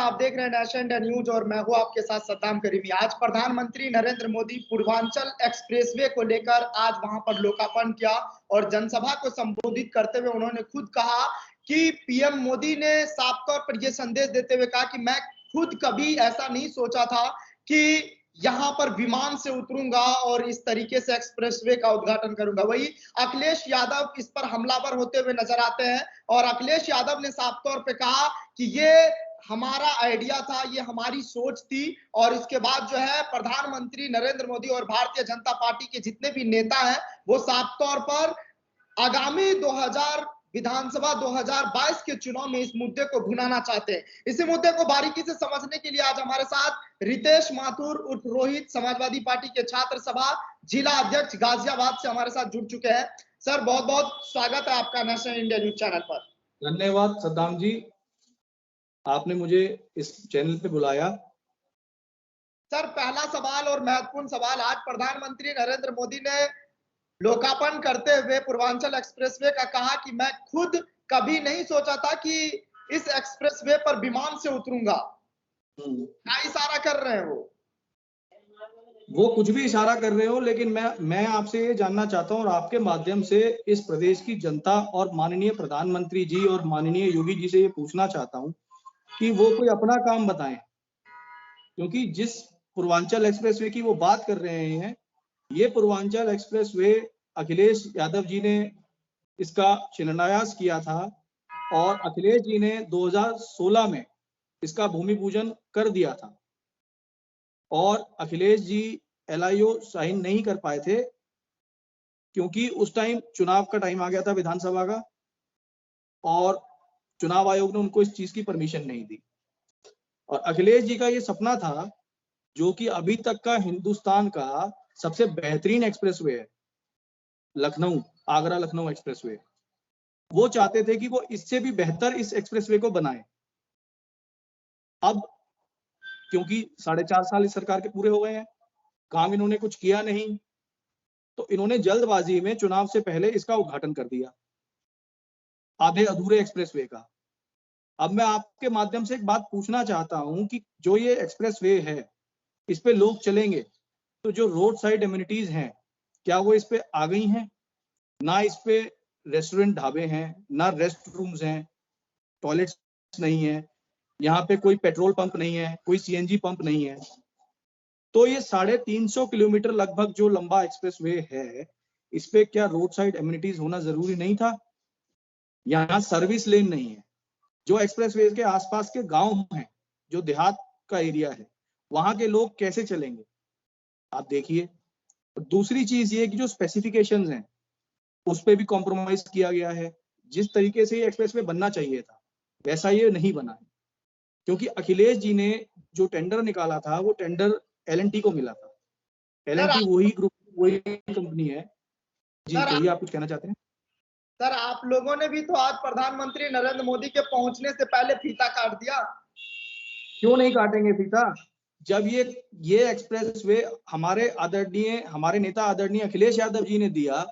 आप देख रहे हैं नेशन इंडिया न्यूज और मैं हूं आपके साथ सद्दाम करीमी। आज प्रधानमंत्री नरेंद्र मोदी पूर्वांचल एक्सप्रेसवे को लेकर आज वहां पर लोकार्पण किया और जनसभा को संबोधित करते हुए उन्होंने खुद कहा कि पीएम मोदी ने साफ तौर पर यह संदेश देते हुए कहा कि मैं खुद कभी ऐसा नहीं सोचा था कि यहाँ पर विमान से उतरूंगा और इस तरीके से एक्सप्रेसवे का उद्घाटन करूंगा। वही अखिलेश यादव इस पर हमलावर होते हुए नजर आते हैं और अखिलेश यादव ने साफ तौर पे कहा कि ये हमारा आइडिया था, ये हमारी सोच थी। और इसके बाद जो है प्रधानमंत्री नरेंद्र मोदी और भारतीय जनता पार्टी के जितने भी नेता हैं वो साफ तौर पर आगामी विधानसभा 2022 के चुनाव में इस मुद्दे को भुनाना चाहते हैं। इसी मुद्दे को बारीकी से समझने के लिए आज हमारे साथ रितेश माथुर उर्फ रोहित समाजवादी पार्टी के छात्र सभा जिला अध्यक्ष गाजियाबाद से हमारे साथ जुड़ चुके हैं। सर बहुत बहुत स्वागत है आपका नेशनल इंडिया न्यूज चैनल पर। धन्यवाद सद्दाम जी, आपने मुझे इस चैनल पे बुलाया। सर पहला सवाल और महत्वपूर्ण सवाल, आज प्रधानमंत्री नरेंद्र मोदी ने लोकार्पण करते हुए पूर्वांचल एक्सप्रेसवे का कहा कि मैं खुद कभी नहीं सोचा था कि इस एक्सप्रेसवे पर विमान से उतरूंगा। क्या इशारा कर रहे हैं वो कुछ भी इशारा कर रहे हो, लेकिन मैं आपसे ये जानना चाहता हूँ और आपके माध्यम से इस प्रदेश की जनता और माननीय प्रधानमंत्री जी और माननीय योगी जी से ये पूछना चाहता हूँ कि वो कोई अपना काम बताएं, क्योंकि जिस पूर्वांचल एक्सप्रेसवे की वो बात कर रहे हैं, ये पूर्वांचल एक्सप्रेसवे अखिलेश यादव जी ने इसका शिलान्यास किया था और अखिलेश जी ने 2016 में इसका भूमि पूजन कर दिया था और अखिलेश जी LIO साइन नहीं कर पाए थे क्योंकि उस टाइम चुनाव का टाइम आ गया था विधानसभा का और चुनाव आयोग ने उनको इस चीज की परमिशन नहीं दी। और अखिलेश जी का ये सपना था, जो कि अभी तक का हिंदुस्तान का सबसे बेहतरीन एक्सप्रेसवे है, लखनऊ आगरा लखनऊ एक्सप्रेसवे, वो चाहते थे कि वो इससे भी बेहतर इस एक्सप्रेसवे को बनाए। अब क्योंकि 4.5 साल इस सरकार के पूरे हो गए हैं, काम इन्होंने कुछ किया नहीं, तो इन्होंने जल्दबाजी में चुनाव से पहले इसका उद्घाटन कर दिया आधे अधूरे एक्सप्रेसवे का। अब मैं आपके माध्यम से एक बात पूछना चाहता हूं कि जो ये एक्सप्रेसवे है, इस पे लोग चलेंगे, तो जो रोड साइड एम्यूनिटीज हैं क्या वो इस पे आ गई हैं? ना इस पे रेस्टोरेंट ढाबे हैं, ना रेस्ट रूम्स हैं, टॉयलेट्स नहीं है, यहाँ पे कोई पेट्रोल पंप नहीं है, कोई CNG पंप नहीं है। तो ये 350 किलोमीटर लगभग जो लंबा एक्सप्रेसवे है, इस पे क्या रोड साइड एम्यूनिटीज होना जरूरी नहीं था? यहाँ सर्विस लेन नहीं है। जो एक्सप्रेसवे के आसपास के गांव हैं, जो देहात का एरिया है, वहां के लोग कैसे चलेंगे? आप देखिए। दूसरी चीज ये कि जो स्पेसिफिकेशंस हैं उस पे भी कॉम्प्रोमाइज किया गया है। जिस तरीके से ये एक्सप्रेसवे बनना चाहिए था वैसा ये नहीं बना है, क्योंकि अखिलेश जी ने जो टेंडर निकाला था वो टेंडर L&T को मिला था। L&T वही ग्रुप, वही कंपनी है। जी कहिए, आप कुछ कहना चाहते हैं? सर आप लोगों ने भी तो आज प्रधानमंत्री नरेंद्र मोदी के पहुंचने से पहले फीता काट दिया। क्यों नहीं काटेंगे फीता? जब ये एक्सप्रेसवे हमारे नेता आदरणीय अखिलेश यादव जी ने दिया,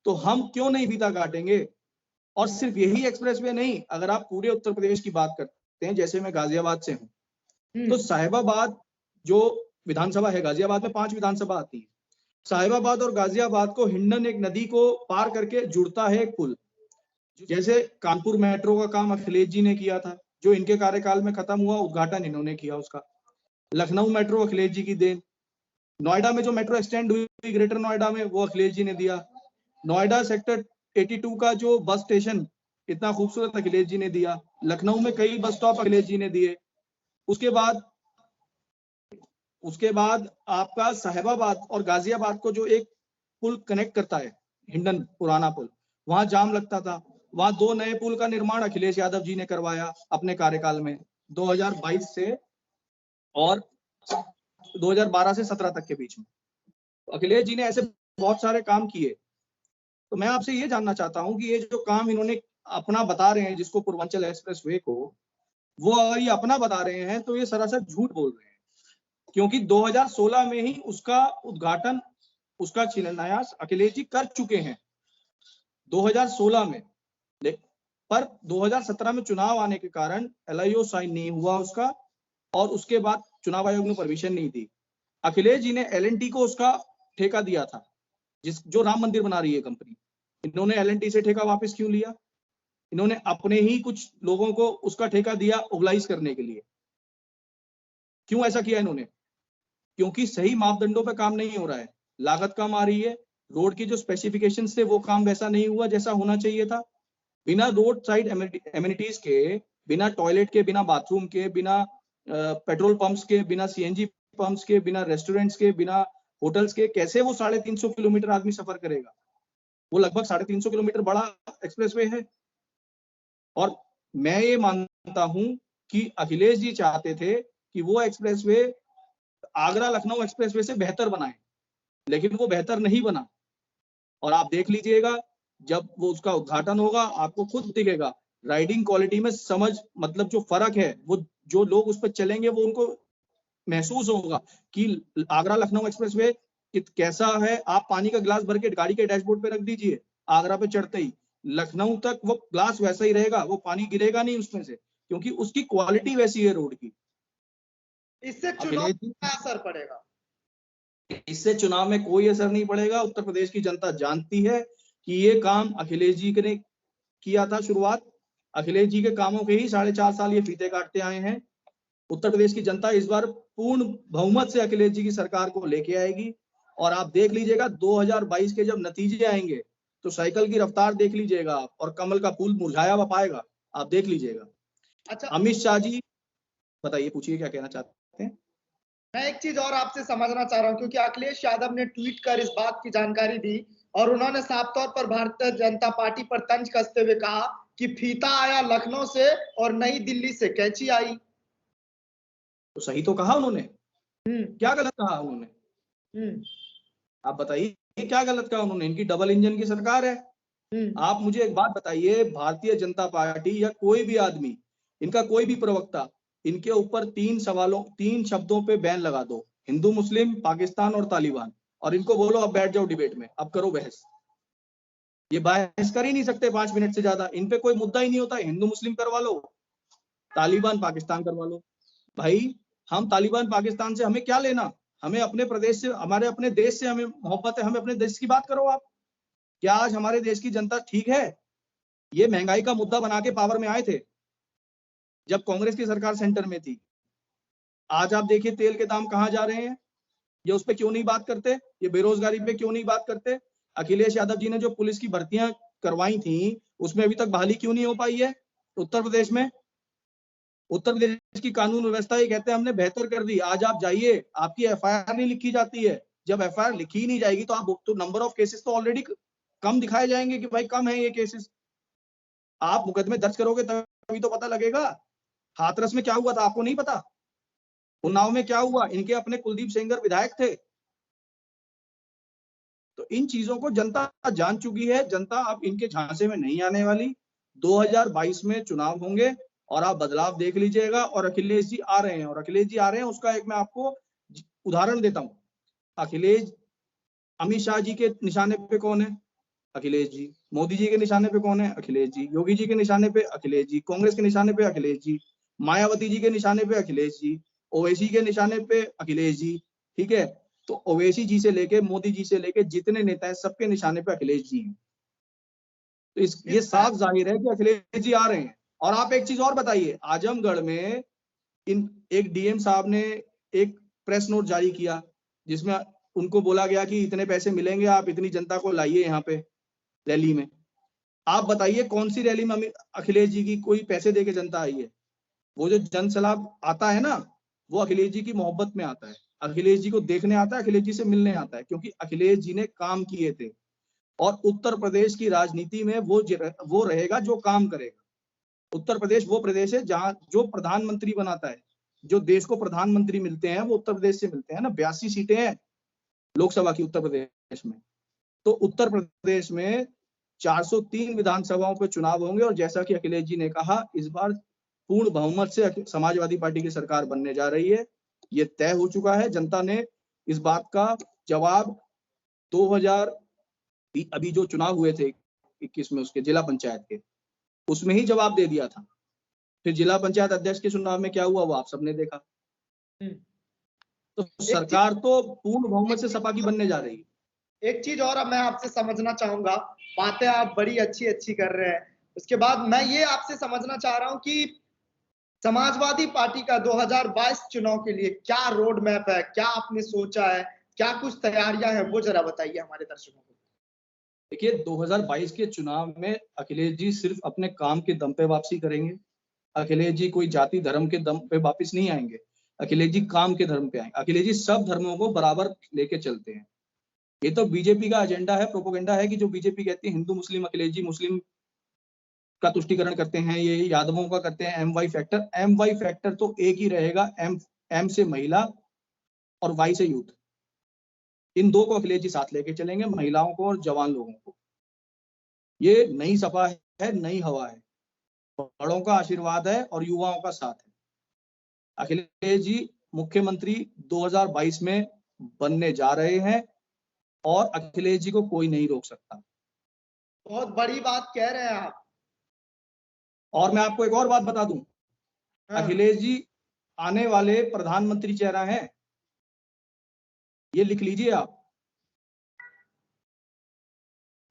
तो हम क्यों नहीं फीता काटेंगे? और सिर्फ यही एक्सप्रेसवे नहीं, अगर आप पूरे उत्तर प्रदेश की बात करते हैं, जैसे मैं गाजियाबाद से हूँ, तो साहिबाबाद जो विधानसभा है, गाजियाबाद में 5 विधानसभा आती है, साहिबाबाद और गाजियाबाद को हिंडन एक नदी को पार करके जुड़ता है एक पुल। जैसे कानपुर मेट्रो का काम अखिलेश जी ने किया था, जो इनके कार्यकाल में खत्म हुआ, उद्घाटन इन्होंने किया उसका। लखनऊ मेट्रो अखिलेश जी की देन। नोएडा में जो मेट्रो एक्सटेंड हुई ग्रेटर नोएडा में, वो अखिलेश जी ने दिया। नोएडा सेक्टर 82 का जो बस स्टेशन इतना खूबसूरत अखिलेश जी ने दिया। लखनऊ में कई बस स्टॉप अखिलेश जी ने दिए। उसके बाद आपका साहिबाबाद और गाजियाबाद को जो एक पुल कनेक्ट करता है, हिंडन पुराना पुल, वहां जाम लगता था। वहां 2 नए पुल का निर्माण अखिलेश यादव जी ने करवाया अपने कार्यकाल में, 2022 से और 2012 से 17 तक के बीच में। अखिलेश जी ने ऐसे बहुत सारे काम किए। तो मैं आपसे ये जानना चाहता हूँ कि ये जो काम इन्होंने अपना बता रहे हैं, जिसको पूर्वांचल एक्सप्रेसवे को, वो अगर ये अपना बता रहे हैं तो ये सरासर झूठ बोल रहे हैं, क्योंकि 2016 में ही उसका उद्घाटन, उसका शिलान्यास अखिलेश जी कर चुके हैं 2016 में। पर 2017 में चुनाव आने के कारण LIO साइन नहीं हुआ उसका, और उसके बाद चुनाव आयोग ने परमिशन नहीं दी। अखिलेश जी ने L&T को उसका ठेका दिया था, जो राम मंदिर बना रही है कंपनी। इन्होंने L&T से ठेका वापस क्यों लिया? इन्होंने अपने ही कुछ लोगों को उसका ठेका दिया ओबलाइज करने के लिए। क्यों ऐसा किया इन्होंने? क्योंकि सही मापदंडों पे काम नहीं हो रहा है, लागत कम आ रही है, रोड की जो स्पेसिफिकेशंस थे वो काम वैसा नहीं हुआ जैसा होना चाहिए था। बिना रोड साइड एमिनिटीज के, बिना टॉयलेट के, बिना बाथरूम के, बिना पेट्रोल पंप्स के, बिना CNG पंप्स के, बिना रेस्टोरेंट्स के, बिना होटल्स के कैसे वो 350 किलोमीटर आदमी सफर करेगा? वो लगभग 350 किलोमीटर बड़ा एक्सप्रेसवे है। और मैं ये मानता हूं कि अखिलेश जी चाहते थे कि वो एक्सप्रेसवे आगरा लखनऊ एक्सप्रेसवे से बेहतर बनाए, लेकिन वो बेहतर नहीं बना। और आप देख लीजिएगा, जब वो उसका उद्घाटन होगा आपको खुद दिखेगा राइडिंग क्वालिटी में समझ, मतलब जो फर्क है, वो जो लोग उस पर चलेंगे वो उनको महसूस होगा कि आगरा लखनऊ एक्सप्रेसवे कैसा है। आप पानी का गिलास भर के गाड़ी के डैशबोर्ड पे रख दीजिए, आगरा पे चढ़ते ही लखनऊ तक वो ग्लास वैसा ही रहेगा, वो पानी गिरेगा नहीं उसमें से, क्योंकि उसकी क्वालिटी वैसी है रोड की। इससे चुनाव में क्या असर पड़ेगा? इससे चुनाव में कोई असर नहीं पड़ेगा। उत्तर प्रदेश की जनता जानती है कि ये काम अखिलेश जी ने किया था शुरुआत। अखिलेश जी के कामों के ही 4.5 साल ये फीते काटते आए हैं। उत्तर प्रदेश की जनता इस बार पूर्ण बहुमत से अखिलेश जी की सरकार को लेके आएगी। और आप देख लीजिएगा 2022 के जब नतीजे आएंगे तो साइकिल की रफ्तार देख लीजिएगा आप, और कमल का फूल मुरझाया हुआ पाएगा, आप देख लीजिएगा। अच्छा, अमित शाह जी बताइए, पूछिए क्या कहना चाहते हैं। मैं एक चीज और आपसे समझना चाह रहा हूं, क्योंकि अखिलेश यादव ने ट्वीट कर इस बात की जानकारी दी और उन्होंने साफ तौर पर भारतीय जनता पार्टी पर तंज कसते हुए कहा कि फीता आया लखनऊ से और नई दिल्ली से कैंची आई। तो सही तो कहा उन्होंने, क्या गलत कहा उन्होंने? आप बताइए क्या गलत कहा उन्होंने? इनकी डबल इंजन की सरकार है। आप मुझे एक बात बताइए, भारतीय जनता पार्टी या कोई भी आदमी, इनका कोई भी प्रवक्ता, इनके ऊपर 3 शब्दों पे बैन लगा दो, हिंदू मुस्लिम, पाकिस्तान और तालिबान, और इनको बोलो अब बैठ जाओ डिबेट में, अब करो बहस। ये बहस कर ही नहीं सकते 5 मिनट से ज्यादा। इन पे कोई मुद्दा ही नहीं होता। हिंदू मुस्लिम करवा लो, तालिबान पाकिस्तान करवा लो। भाई हम तालिबान पाकिस्तान से हमें क्या लेना? हमें अपने प्रदेश से, हमारे अपने देश से हमें मोहब्बत है, हमें अपने देश की बात करो आप। क्या आज हमारे देश की जनता ठीक है? ये महंगाई का मुद्दा बना के पावर में आए थे जब कांग्रेस की सरकार सेंटर में थी। आज आप देखिए तेल के दाम कहां जा रहे हैं। ये उस पर क्यों नहीं बात करते? ये बेरोजगारी पे क्यों नहीं बात करते? अखिलेश यादव जी ने जो पुलिस की भर्तियां करवाई थी उसमें अभी तक बहाली क्यों नहीं हो पाई है उत्तर प्रदेश में? उत्तर प्रदेश की कानून व्यवस्था ये कहते हैं हमने बेहतर कर दी। आज आप जाइए, आपकी FIR नहीं लिखी जाती है। जब FIR लिखी ही नहीं जाएगी तो आप तो नंबर ऑफ केसेस तो ऑलरेडी कम दिखाए जाएंगे कि भाई कम है ये केसेस। आप मुकदमे दर्ज करोगे तभी तो पता लगेगा। हाथरस में क्या हुआ था आपको नहीं पता? उन्नाव में क्या हुआ? इनके अपने कुलदीप सेंगर विधायक थे। तो इन चीजों को जनता जान चुकी है। जनता अब इनके झांसे में नहीं आने वाली। 2022 में चुनाव होंगे और आप बदलाव देख लीजिएगा। और अखिलेश जी आ रहे हैं, और अखिलेश जी आ रहे हैं उसका एक मैं आपको उदाहरण देता हूं। अखिलेश, अमित शाह जी के निशाने पे कौन है? अखिलेश जी। मोदी जी के निशाने पे कौन है? अखिलेश जी। योगी जी के निशाने पे अखिलेश जी। कांग्रेस के निशाने पे अखिलेश जी। मायावती जी के निशाने पे अखिलेश जी। ओवैसी के निशाने पे अखिलेश जी। ठीक है, तो ओवैसी जी से लेके मोदी जी से लेके जितने नेता हैं सबके निशाने पे अखिलेश जी हैं। तो ये साफ जाहिर है कि अखिलेश जी आ रहे हैं। और आप एक चीज और बताइए, आजमगढ़ में एक DM साहब ने एक प्रेस नोट जारी किया जिसमें उनको बोला गया कि इतने पैसे मिलेंगे, आप इतनी जनता को लाइए यहाँ पे रैली में। आप बताइए कौन सी रैली में अखिलेश जी की कोई पैसे दे के जनता आई है? वो जो जन सैलाब आता है ना, वो अखिलेश जी की मोहब्बत में आता है, अखिलेश जी को देखने आता है, अखिलेश जी से मिलने आता है, क्योंकि अखिलेश जी ने काम किए थे। और उत्तर प्रदेश की राजनीति में वो रहेगा जो काम करेगा। उत्तर प्रदेश वो प्रदेश है जहां जो प्रधानमंत्री बनाता है, जो देश को प्रधानमंत्री मिलते हैं वो उत्तर प्रदेश से मिलते हैं ना। 82 सीटें हैं लोकसभा की उत्तर प्रदेश में। तो उत्तर प्रदेश में 403 विधानसभाओं पे चुनाव होंगे। और जैसा कि अखिलेश जी ने कहा, इस बार पूर्ण बहुमत से समाजवादी पार्टी की सरकार बनने जा रही है। ये तय हो चुका है। जनता ने इस बात का जवाब 2000 अभी जो चुनाव हुए थे 21 में, उसके जिला पंचायत के, उसमें ही जवाब दे दिया था। फिर जिला पंचायत अध्यक्ष के चुनाव में क्या हुआ वो आप सबने देखा। तो सरकार तो पूर्ण बहुमत से सपा की बनने जा रही है। एक चीज और अब मैं आपसे समझना चाहूंगा, बातें आप बड़ी अच्छी अच्छी कर रहे हैं, उसके बाद मैं ये आपसे समझना चाह रहा हूं कि समाजवादी पार्टी का 2022 चुनाव के लिए क्या रोड मैप है, क्या आपने सोचा है, क्या कुछ तैयारियां हैं, वो जरा बताइए हमारे दर्शकों को। देखिए 2022 के चुनाव में अखिलेश जी सिर्फ अपने काम के दम पे वापसी करेंगे। अखिलेश जी कोई जाति धर्म के दम पे वापस नहीं आएंगे। अखिलेश जी काम के धर्म पे आएंगे। अखिलेश जी सब धर्मों को बराबर लेके चलते हैं। ये तो बीजेपी का एजेंडा है, प्रोपोगेंडा है कि जो बीजेपी कहती है हिंदू मुस्लिम, अखिलेश जी मुस्लिम का तुष्टिकरण करते हैं, ये यादवों का करते हैं। एम वाई फैक्टर तो एक ही रहेगा, एम से महिला और वाई से यूथ। इन दो को अखिलेश जी साथ लेके चलेंगे, महिलाओं को और जवान लोगों को। ये नई सपा है, नई हवा है, बड़ों का आशीर्वाद है और युवाओं का साथ है। अखिलेश जी मुख्यमंत्री 2022 में बनने जा रहे हैं और अखिलेश जी को कोई नहीं रोक सकता। बहुत बड़ी बात कह रहे हैं आप। और मैं आपको एक और बात बता दूं, अखिलेश जी आने वाले प्रधानमंत्री चेहरा हैं, ये लिख लीजिए आप।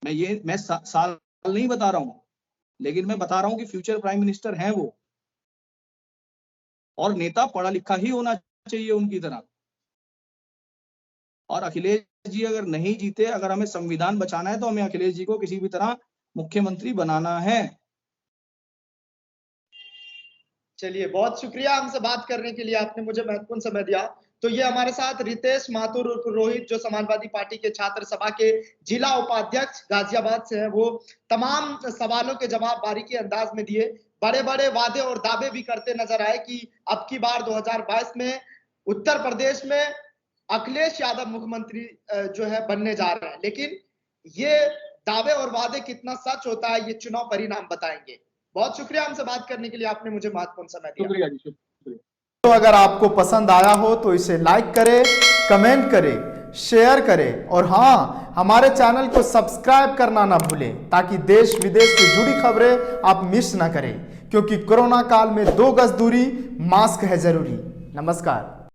मैं साल नहीं बता रहा हूं, लेकिन मैं बता रहा हूं कि फ्यूचर प्राइम मिनिस्टर हैं वो। और नेता पढ़ा लिखा ही होना चाहिए उनकी तरह। और अखिलेश जी अगर नहीं जीते, अगर हमें संविधान बचाना है, तो हमें अखिलेश जी को किसी भी तरह मुख्यमंत्री बनाना है। चलिए, बहुत शुक्रिया हमसे बात करने के लिए, आपने मुझे महत्वपूर्ण समय दिया। तो ये हमारे साथ रितेश माथुर उर्फ रोहित, जो समाजवादी पार्टी के छात्र सभा के जिला उपाध्यक्ष गाजियाबाद से हैं, वो तमाम सवालों के जवाब बारीकी अंदाज में दिए। बड़े बड़े वादे और दावे भी करते नजर आए कि अब की बार 2022 में उत्तर प्रदेश में अखिलेश यादव मुख्यमंत्री जो है बनने जा रहे हैं। लेकिन ये दावे और वादे कितना सच होता है, ये चुनाव परिणाम बताएंगे। बहुत शुक्रिया हमसे बात करने के लिए, आपने मुझे महत्वपूर्ण समय दिया। शुक्रिया जी, शुक्रिया। तो अगर आपको पसंद आया हो तो इसे लाइक करें, कमेंट करें, शेयर करें और हाँ, हमारे चैनल को सब्सक्राइब करना ना भूलें, ताकि देश विदेश से जुड़ी खबरें आप मिस ना करें। क्योंकि कोरोना काल में 2 गज दूरी, मास्क है जरूरी। नमस्कार।